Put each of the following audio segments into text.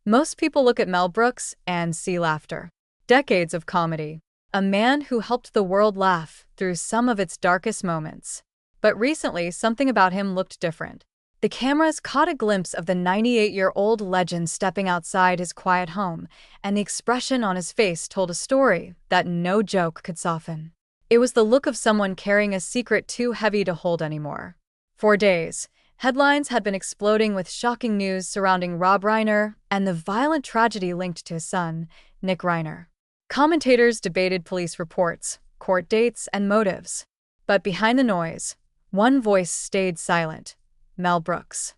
Most people look at Mel Brooks and see laughter. Decades of comedy. A man who helped the world laugh through some of its darkest moments. But recently, something about him looked different. The cameras caught a glimpse of the 98-year-old legend stepping outside his quiet home, and the expression on his face told a story that no joke could soften. It was the look of someone carrying a secret too heavy to hold anymore. For days, headlines had been exploding with shocking news surrounding Rob Reiner and the violent tragedy linked to his son, Nick Reiner. Commentators debated police reports, court dates, and motives. But behind the noise, one voice stayed silent: Mel Brooks.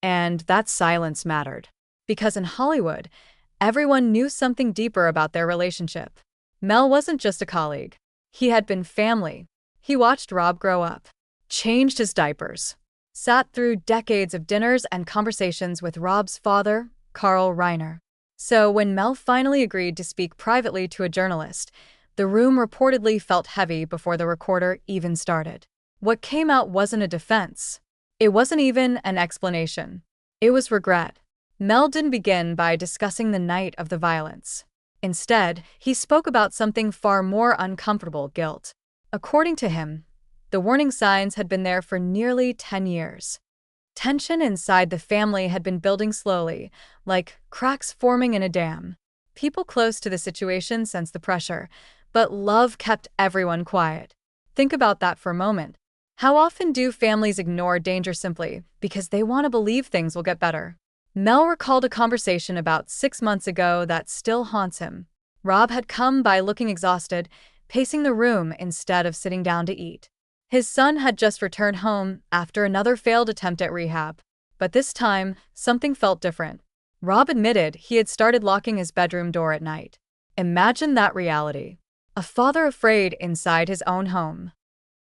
And that silence mattered. Because in Hollywood, everyone knew something deeper about their relationship. Mel wasn't just a colleague. He had been family. He watched Rob grow up, changed his diapers, sat through decades of dinners and conversations with Rob's father, Carl Reiner. So when Mel finally agreed to speak privately to a journalist, the room reportedly felt heavy before the recorder even started. What came out wasn't a defense. It wasn't even an explanation. It was regret. Mel didn't begin by discussing the night of the violence. Instead, he spoke about something far more uncomfortable: guilt. According to him, the warning signs had been there for nearly 10 years. Tension inside the family had been building slowly, like cracks forming in a dam. People close to the situation sensed the pressure, but love kept everyone quiet. Think about that for a moment. How often do families ignore danger simply because they want to believe things will get better? Mel recalled a conversation about 6 months ago that still haunts him. Rob had come by looking exhausted, pacing the room instead of sitting down to eat. His son had just returned home after another failed attempt at rehab. But this time, something felt different. Rob admitted he had started locking his bedroom door at night. Imagine that reality. A father afraid inside his own home.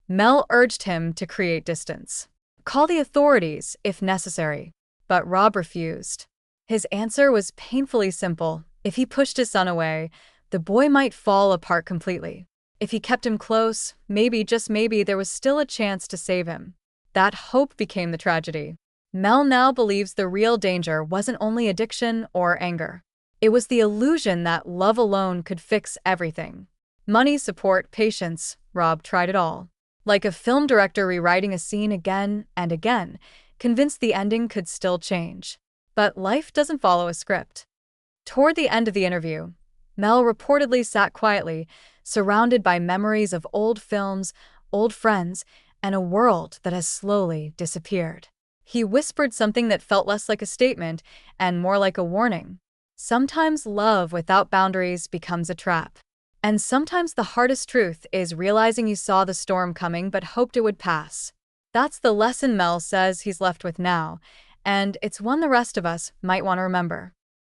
Mel urged him to create distance. Call the authorities if necessary. But Rob refused. His answer was painfully simple. If he pushed his son away, the boy might fall apart completely. If he kept him close, maybe, just maybe, there was still a chance to save him. That hope became the tragedy. Mel now believes the real danger wasn't only addiction or anger. It was the illusion that love alone could fix everything. Money, support, patience. Rob tried it all. Like a film director rewriting a scene again and again, convinced the ending could still change. But life doesn't follow a script. Toward the end of the interview, Mel reportedly sat quietly, surrounded by memories of old films, old friends, and a world that has slowly disappeared. He whispered something that felt less like a statement and more like a warning. Sometimes love without boundaries becomes a trap. And sometimes the hardest truth is realizing you saw the storm coming but hoped it would pass. That's the lesson Mel says he's left with now, and it's one the rest of us might want to remember.